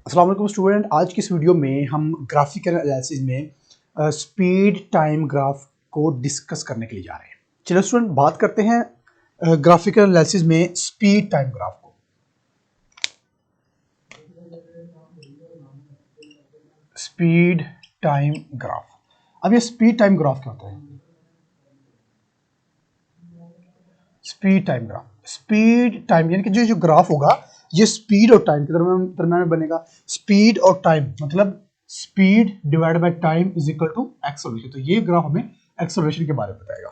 अस्सलाम वालेकुम स्टूडेंट। आज की इस वीडियो में हम ग्राफिकल एनालिसिस में स्पीड टाइम ग्राफ को डिस्कस करने के लिए जा रहे हैं। चलो स्टूडेंट, बात करते हैं ग्राफिकल एनालिसिस में स्पीड टाइम ग्राफ को। स्पीड टाइम ग्राफ, अब ये स्पीड टाइम ग्राफ क्या होता है? Speed time graph, speed time यानी कि जो ग्राफ होगा ये स्पीड और टाइम के दरम्यान में बनेगा। स्पीड और टाइम मतलब speed divide by time is equal to acceleration. तो ये ग्राफ हमें एक्सेलरेशन के बारे में बताएगा।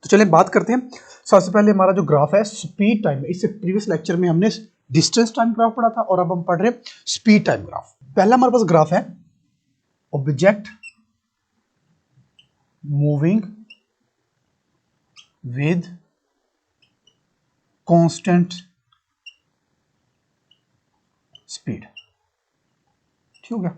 तो चलिए बात करते हैं। सबसे पहले हमारा जो ग्राफ है स्पीड टाइम है। इससे प्रीवियस लेक्चर में हमने डिस्टेंस टाइम ग्राफ पढ़ा था और अब हम पढ़ रहे हैं स्पीड टाइम ग्राफ। पहला हमारे पास ग्राफ है object moving with constant speed. ठीक हो गया?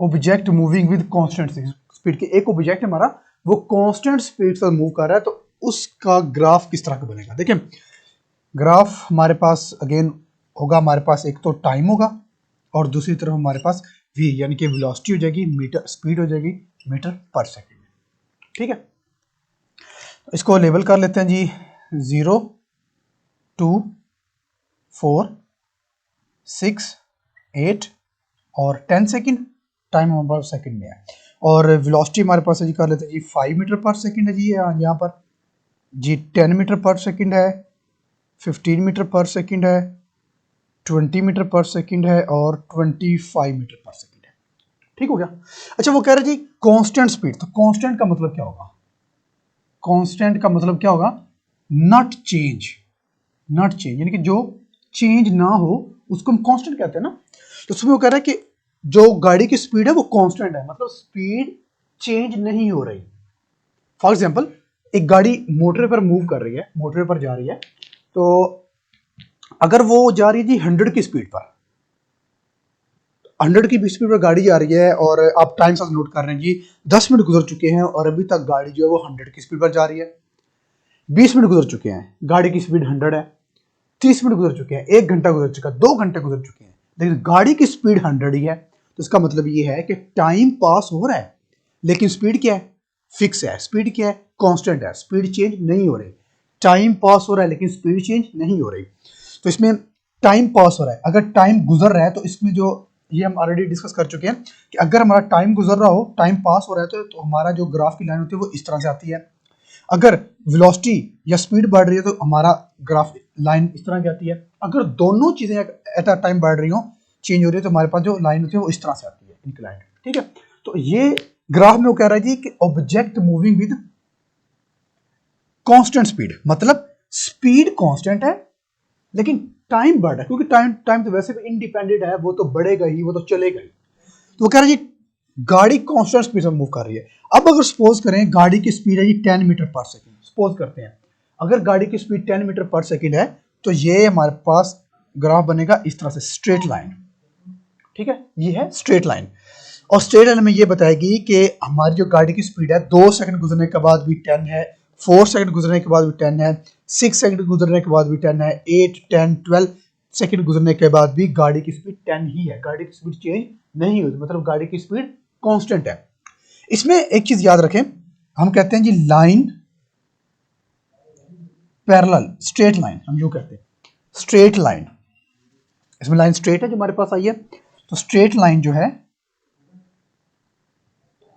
Object moving with constant speed के एक ऑब्जेक्ट हमारा वो कांस्टेंट स्पीड से मूव कर रहा है, तो उसका ग्राफ किस तरह का बनेगा? देखिए ग्राफ हमारे पास अगेन होगा, हमारे पास एक तो टाइम होगा और दूसरी तरफ हमारे पास v यानी कि वेलोसिटी हो जाएगी, मीटर स्पीड हो जाएगी मीटर पर सेकंड। ठीक है, इसको लेबल कर लेते हैं जी 0, 2, 4, 6, 8 और 10 सेकंड। टाइम हमारे पास सेकंड में है और वेलोसिटी हमारे पास है जी, कर लेते हैं जी 5 मीटर पर सेकंड है जी। यहाँ पर जी 10 मीटर पर सेकंड है, 15 मीटर पर सेकंड है, 20 मीटर पर सेकंड है और 25 मीटर पर सेकंड है। ठीक हो गया? अच्छा, वो कह रहे जी कांस्टेंट स्पीड। तो कांस्टेंट का मतलब क्या होगा? कांस्टेंट का मतलब क्या होगा? Not change. नॉट चेंज यानी कि जो चेंज ना हो उसको हम कांस्टेंट कहते हैं ना। तो उसमें वो कह रहा है कि जो गाड़ी की स्पीड है वो कांस्टेंट है, मतलब स्पीड चेंज नहीं हो रही। फॉर एग्जांपल एक गाड़ी मोटरवे पर मूव कर रही है, मोटरवे पर जा रही है, तो अगर वो जा रही है जी 100 की स्पीड पर, 100 की स्पीड पर गाड़ी जा रही है और आप टाइम साथ नोट कर रहे हैं जी 10 मिनट गुजर चुके हैं और अभी तक गाड़ी जो है वो 100 की स्पीड पर जा रही है। 20 मिनट गुजर चुके हैं, गाड़ी की स्पीड 100 है। 30 मिनट गुजर चुके हैं, 1 घंटा गुजर चुका है, 2 घंटे गुजर चुके हैं, लेकिन गाड़ी की स्पीड 100 ही है। तो इसका मतलब ये है कि टाइम पास हो रहा है लेकिन स्पीड क्या है? फिक्स है। स्पीड क्या है? कांस्टेंट है। स्पीड चेंज नहीं हो रही। टाइम पास हो रहा है लेकिन स्पीड चेंज नहीं हो रही। तो इसमें टाइम पास हो रहा है, अगर टाइम गुजर रहा है तो इसमें जो ये हम ऑलरेडी डिस्कस कर चुके हैं कि अगर हमारा टाइम गुजर रहा हो, टाइम पास हो रहा है तो हमारा जो ग्राफ की लाइन होती है वो इस तरह से आती है। अगर वेलोसिटी या स्पीड बढ़ रही है तो हमारा ग्राफ लाइन इस तरह की आती है। अगर दोनों चीजें एट अ टाइम बढ़ रही हो, चेंज हो रही है, तो हमारे पास जो लाइन होती है वो इस तरह से आती है, इंक्लाइंड। ठीक है, तो ये ग्राफ में वो कह रहा है जी कि object moving with constant speed, मतलब स्पीड कांस्टेंट है लेकिन टाइम बढ़ रहा है, क्योंकि टाइम तो वैसे भी इंडिपेंडेंट है, वो तो बढ़ेगा ही, वो तो चलेगा ही। तो वो कह रहा है जी गाड़ी कांस्टेंट स्पीड से मूव कर रही है। अब अगर सपोज करें गाड़ी की स्पीड है जी 10 मीटर पर सेकंड, सपोज करते हैं अगर गाड़ी की स्पीड 10 मीटर पर सेकंड है तो ये हमारे पास ग्राफ बनेगा इस तरह से, स्ट्रेट लाइन। ठीक है, ये है स्ट्रेट लाइन और स्ट्रेट लाइन में ये बताएगी कि हमारी जो गाड़ी की स्पीड है 2 सेकंड गुजरने के बाद भी 10 है, 4 सेकंड गुजरने के बाद भी 10 है, 6 सेकंड गुजरने के बाद भी 10 है, 8, 10, 12 सेकंड गुजरने के बाद भी गाड़ी की स्पीड 10 ही है। गाड़ी की स्पीड चेंज नहीं होती, मतलब गाड़ी की स्पीड कांस्टेंट है। इसमें एक चीज याद रखें, हम कहते हैं जी लाइन पैरेलल, स्ट्रेट लाइन हम जो कहते हैं स्ट्रेट लाइन। इसमें लाइन स्ट्रेट है जो हमारे पास आई है, तो स्ट्रेट लाइन जो है,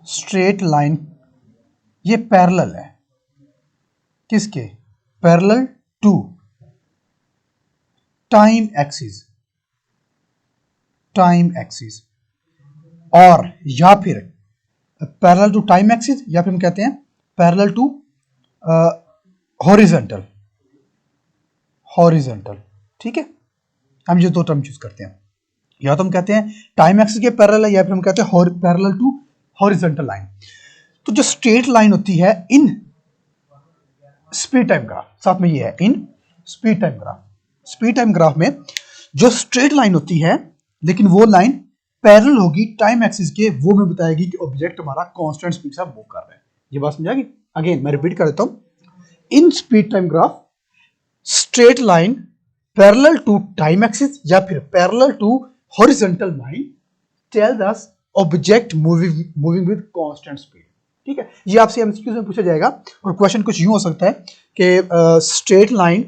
स्ट्रेट लाइन ये पैरेलल है किसके? Parallel to time axis, time axis, और या फिर पैरेलल टू टाइम एक्सिस, या फिर हम कहते हैं पैरेलल टू हॉरिजॉन्टल, हॉरिजॉन्टल। ठीक है, हम ये दो टर्म यूज करते हैं, या तो हम कहते हैं टाइम एक्सिस के पैरेलल है या फिर हम कहते हैं पैरेलल टू हॉरिजॉन्टल लाइन। तो जो स्ट्रेट लाइन होती है इन स्पीड टाइम ग्राफ, साथ में ये है इन speed time graph, speed time graph में जो स्ट्रेट लाइन होती है लेकिन वो लाइन पैरेलल होगी टाइम एक्सिस के, वो हमें बताएगी कि ऑब्जेक्ट हमारा कांस्टेंट स्पीड से मूव कर रहा है। ये बात समझा? अगेन मैं रिपीट कर देता हूं, in speed time graph straight line parallel to time axis या फिर parallel to horizontal line tells us object moving with constant speed. ठीक है, ये आपसे एमसीक्यू में पूछा जाएगा और क्वेश्चन कुछ यूं हो सकता है कि straight line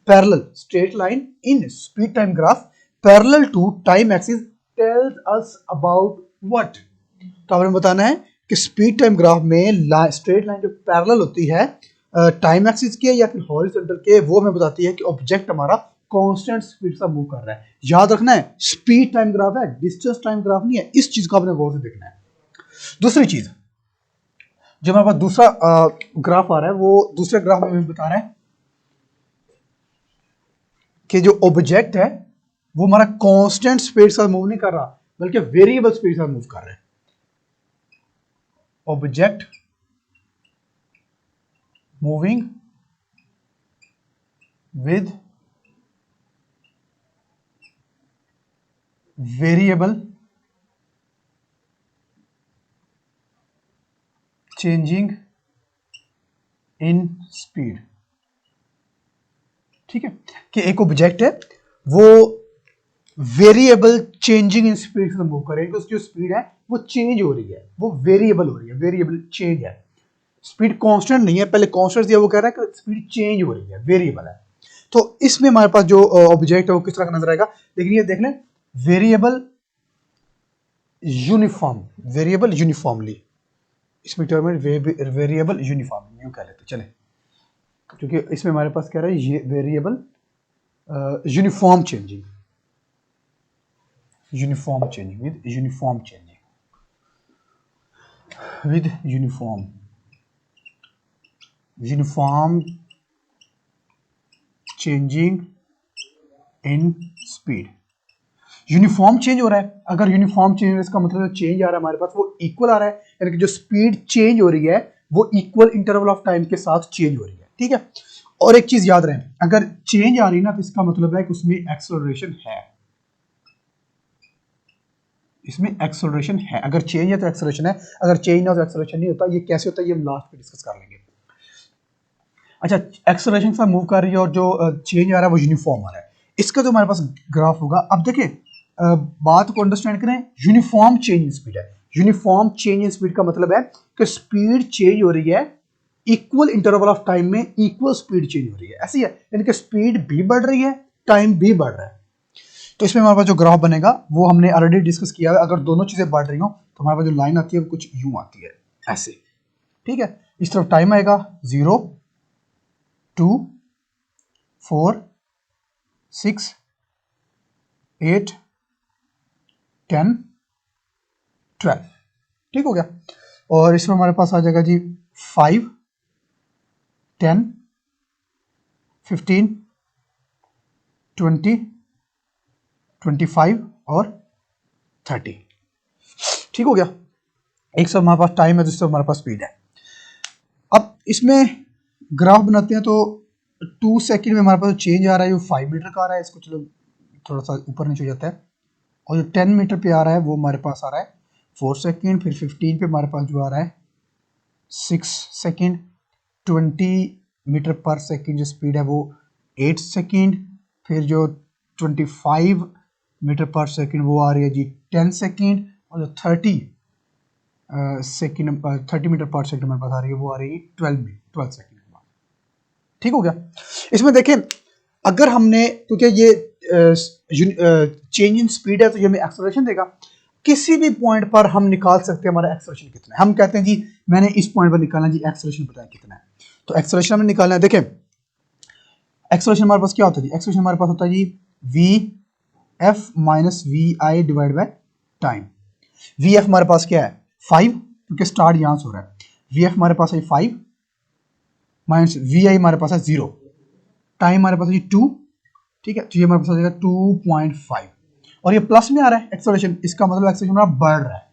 parallel, straight line in speed time graph parallel to time axis tells us about what. तो आपने बताना है कि स्पीड टाइम ग्राफ में स्ट्रेट लाइन जो पैरेलल होती है टाइम एक्सिस के या फिर हॉरिजॉन्टल के, वो हमें बताती है कि ऑब्जेक्ट हमारा कांस्टेंट स्पीड से मूव कर रहा है। याद रखना है स्पीड टाइम ग्राफ है, डिस्टेंस टाइम ग्राफ नहीं है, इस चीज को आपने गौर से देखना है। दूसरी चीज जो हमारे पास दूसरा ग्राफ आ रहा है, वो दूसरे ग्राफ में बता रहा है कि जो ऑब्जेक्ट है वो हमारा कांस्टेंट स्पीड से मूव नहीं कर रहा बल्कि वेरिएबल स्पीड से मूव कर रहा है। Object moving with variable changing in speed. ठीक है, कि एक ऑब्जेक्ट है वो वेरिएबल चेंजिंग इन स्पीड से मूव कर रही है, उसकी जो स्पीड है वो चेंज हो रही है, वो वेरिएबल हो रही है, वेरिएबल चेंज है, स्पीड कांस्टेंट नहीं है। पहले कांस्टेंट दिया, वो कह रहा है कि स्पीड चेंज हो रही है, वेरिएबल है। तो इसमें हमारे पास जो ऑब्जेक्ट है वो किस तरह का नजर आएगा, लेकिन ये देख लें वेरिएबल यूनिफॉर्म, वेरिएबल यूनिफॉर्मली, इसमें टर्म है वेरिएबल यूनिफॉर्म यूं कह लेते चले, क्योंकि इसमें हमारे पास कह रहा है ये variable uniform changing, uniform changing with uniform changing with uniform changing in speed. Uniform change हो रहा है, अगर यूनिफॉर्म चेंज हो रहा है इसका मतलब चेंज आ रहा है हमारे पास वो इक्वल आ रहा है, यानी कि जो स्पीड चेंज हो रही है वो इक्वल इंटरवल ऑफ टाइम के साथ चेंज हो रही है। ठीक है, और एक चीज याद रहे, अगर चेंज आ रही है ना तो इसका मतलब है कि उसमें एक्सेलरेशन है, इसमें एक्सेलरेशन है। अगर चेंज है तो एक्सेलरेशन है, अगर चेंज ना हो तो एक्सेलरेशन नहीं होता। ये कैसे होता है ये हम लास्ट में डिस्कस कर लेंगे। अच्छा, एक्सेलरेशन से मूव कर रही है और जो चेंज आ रहा है वो यूनिफॉर्म आ रहा है, इसका जो हमारे पास ग्राफ होगा। अब देखिए बात को अंडरस्टैंड करें, यूनिफॉर्म चेंज इन स्पीड है। यूनिफॉर्म चेंज इन स्पीड का मतलब है कि स्पीड चेंज हो रही है इक्वल इंटरवल ऑफ टाइम में, इक्वल स्पीड चेंज हो रही है, ऐसी है, यानी कि स्पीड भी बढ़ रही है, टाइम भी बढ़ रहा है। तो इसमें हमारे पास जो ग्राफ बनेगा वो हमने ऑलरेडी डिस्कस किया है। अगर दोनों चीजें बढ़ रही हो तो हमारे पास जो लाइन आती है वो कुछ यूं आती है, ऐसे। ठीक है, इस तरफ टाइम आएगा 0 2 4 6 8 10 12। ठीक हो गया, और इसमें हमारे पास आ जाएगा जी 5 10 15 20 25 और 30। ठीक हो गया, एक सब हमारे पास टाइम है, दूसरा हमारे पास स्पीड है। अब इसमें ग्राफ बनाते हैं तो 2 सेकंड में हमारे पास चेंज आ रहा है, वो 5 मीटर का आ रहा है, इसको चलो थोड़ा सा ऊपर नीचे हो जाता है। और जो 10 मीटर पे आ रहा है वो हमारे पास आ रहा है 4 सेकंड, फिर 15 पे हमारे पास जो आ रहा है 6 सेकंड, 20 मीटर पर सेकंड जो स्पीड है वो 8 सेकंड, फिर जो 25 मीटर पर सेकंड वो आ रही है जी 10 सेकंड, और जो 30 सेकंड 30 मीटर पर सेकंड हमारे पास आ रही है वो आ रही है 12 सेकंड के बाद। ठीक हो गया, इसमें देखें अगर हमने, क्योंकि ये चेंज इन स्पीड है तो ये हमें एक्सेलरेशन देगा, किसी भी पॉइंट पर हम निकाल सकते हैं हमारा एक्सेलरेशन कितना है। हम कहते हैं जी मैंने इस पॉइंट पर निकालना जी, एक्सेलरेशन बताया कितना है, तो एक्सेलरेशन हमें निकालना है। देखें एक्सेलरेशन हमारे पास क्या होता है जी, एक्सेलरेशन हमारे पास होता है जी V F minus V I divide by time. V F हमारे पास क्या है 5, क्योंकि स्टार्ट यहां से हो रहा है। वी एफ हमारे पास है 5 माइनस वी आई हमारे पास है 0, टाइम हमारे पास है 2। ठीक है, तो ये हमारे पास आ जाएगा 2.5, और ये प्लस में आ रहा है एक्सेलरेशन, इसका मतलब एक्सेलरेशन हमारा बढ़ रहा है।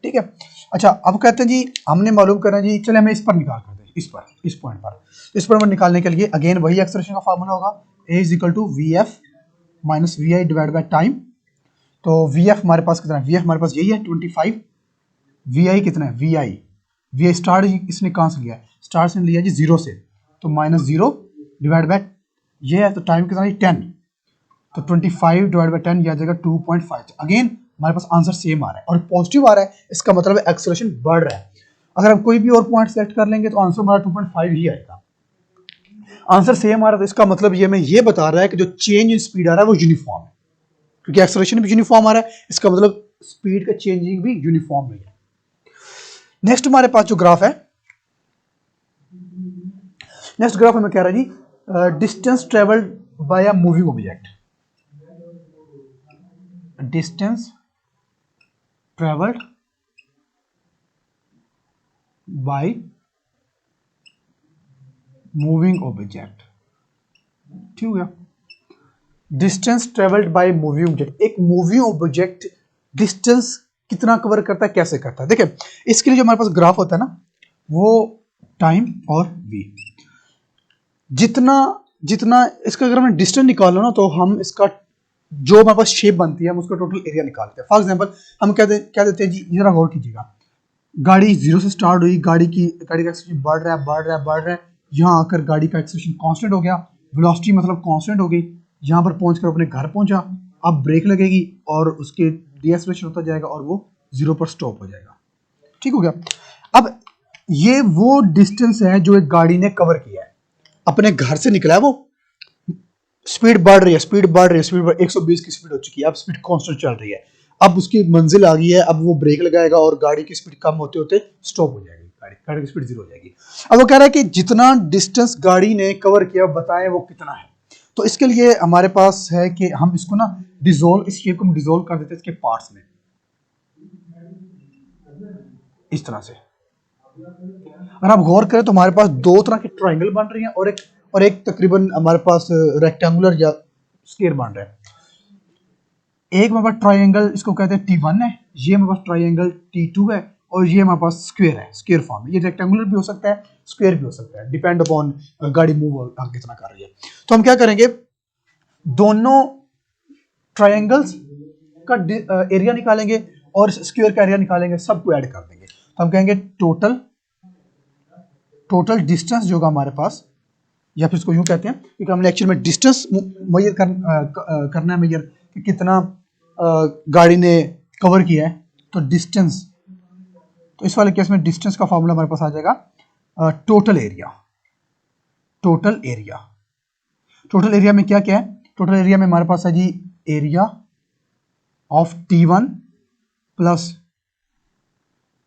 ठीक है, अच्छा अब कहते हैं जी हमने मालूम करना जी, चले हमें इस पर निकाल कर दें, इस पॉइंट पर। इस पर निकालने के लिए अगेन वही एक्सेलरेशन का फार्मूला होगा, A is equal to V F minus V I divide by time. तो वी एफ हमारे पास कितना है, वी एफ हमारे पास यही है 25, वी आई कितना है, वी आई स्टार्ट इसने कहाँ से लिया है, स्टार्ट से लिया जी 0 से, तो माइनस 0 डिवाइड बाय ये है, तो टाइम कितना है 10, तो 25 डिवाइड बाई 10 ये आ जाएगा 2.5। अगेन हमारे पास आंसर सेम आ रहा है और पॉजिटिव आ रहा है, इसका मतलब एक्सेलरेशन बढ़ रहा है। अगर हम कोई भी और पॉइंट सेलेक्ट कर लेंगे तो आंसर हमारा 2.5 ही आएगा। आंसर सेम आ रहा है तो इसका मतलब ये बता रहा है कि जो चेंज इन स्पीड आ रहा है वो यूनिफॉर्म है, क्योंकि एक्सेलरेशन भी यूनिफॉर्म आ रहा है, इसका मतलब स्पीड का चेंजिंग भी यूनिफॉर्म है। नेक्स्ट हमारे पास जो ग्राफ है, नेक्स्ट ग्राफ हमें कह रहा है जी distance travelled by a moving object, distance travelled by moving object. ठीक है, distance travelled by moving object, एक मूविंग ऑब्जेक्ट डिस्टेंस कितना कवर करता है, कैसे करता है। देखिए इसके लिए जो हमारे पास ग्राफ होता है ना, वो टाइम और वी, जितना जितना इसका अगर हमने डिस्टेंस निकालो ना तो हम इसका जो हमारे पास शेप बनती है हम उसका टोटल एरिया निकालते हैं। फॉर एग्जांपल हम क्या देते हैं जी, जरा गौर कीजिएगा, गाड़ी जीरो से स्टार्ट हुई, गाड़ी का एक्सेलरेशन बढ़ रहा है बढ़ रहा है बढ़ रहा है, यहाँ आकर गाड़ी का एक्सेलरेशन कांस्टेंट हो गया, वेलोसिटी मतलब कांस्टेंट हो गई, यहाँ पर पहुंचकर अपने घर पहुंचा, अब ब्रेक लगेगी और उसके डीएक्सेलरेशन होता जाएगा और वो जीरो पर स्टॉप हो जाएगा। ठीक हो गया। अब ये वो डिस्टेंस है जो एक गाड़ी ने कवर किया है, अपने घर से निकला है, वो स्पीड बढ़ रही है, स्पीड बढ़ रही है, स्पीड 120 की स्पीड हो चुकी है, अब स्पीड कांस्टेंट चल रही है, अब उसकी मंजिल आ गई है, अब वो ब्रेक लगाएगा और गाड़ी की स्पीड कम होते होते स्टॉप हो जाएगी, गाड़ी की स्पीड जीरो हो जाएगी। अब वो कह रहा है कि जितना डिस्टेंस गाड़ी ने कवर किया बताएं वो कितना है। तो इसके लिए हमारे पास है कि हम इसको ना डिसोल्व, इस शेप को हम डिसोल्व कर देते हैं इसके पार्ट्स में, इस तरह से। अगर आप गौर करें तो हमारे पास दो तरह के ट्राइंगल बन रही हैं और एक तकरीबन हमारे पास रेक्टेंगुलर या स्क्वायर बन रहा है। एक हमारे पास ट्राइंगल इसको कहते हैं T1 है, ये हमारे पास ट्राइंगल T2 है और ये हमारे पास स्क्वायर है, स्क्वायर फॉर्म है। ये रेक्टेंगुलर भी हो सकता है, स्क्वायर भी हो सकता है, डिपेंड अपॉन गाड़ी मूव आगे कितना कर रही है। तो हम क्या करेंगे, दोनों ट्राइंगल्स का एरिया निकालेंगे और स्क्वायर का एरिया निकालेंगे, सबको ऐड कर देंगे। तो हम कहेंगे टोटल डिस्टेंस जो होगा हमारे पास, या फिर इसको यूं कहते हैं क्योंकि हमने एक्चुअल में डिस्टेंस मेजर करना है, मेजर कि कितना गाड़ी ने कवर किया है, तो डिस्टेंस, तो इस वाले केस में डिस्टेंस का फॉर्मूला हमारे पास आ जाएगा टोटल एरिया। टोटल एरिया में क्या क्या है, टोटल एरिया में हमारे पास है जी area of T1 plus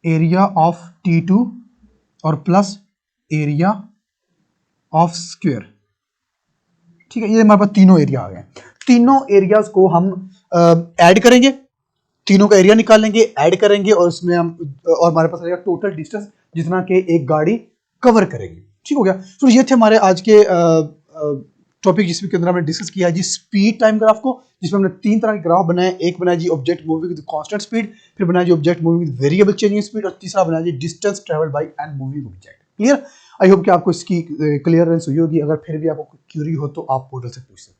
area of T2 और प्लस एरिया ऑफ स्क्वायर। ठीक है, ये हमारे पास तीनों एरिया आ गए। तीनों एरियाज को हम ऐड करेंगे, तीनों का एरिया निकालेंगे, ऐड करेंगे और उसमें हम और हमारे पास आएगा टोटल डिस्टेंस जितना कि एक गाड़ी कवर करेगी। ठीक हो गया। तो ये थे हमारे आज के टॉपिक जिसके अंदर हमने डिस्कस किया जी स्पीड टाइम ग्राफ को, जिसमें हमने तीन तरह के ग्राफ बनाए। एक बनाया जी object moving with constant speed, फिर बनाया जी object moving with variable changing speed, और तीसरा बनाया जी distance travelled by an moving object. Clear? I hope कि आपको इसकी क्लियरेंस हुई होगी। अगर फिर भी आपको क्यूरी हो तो आप पोर्टल से पूछ सकते हैं।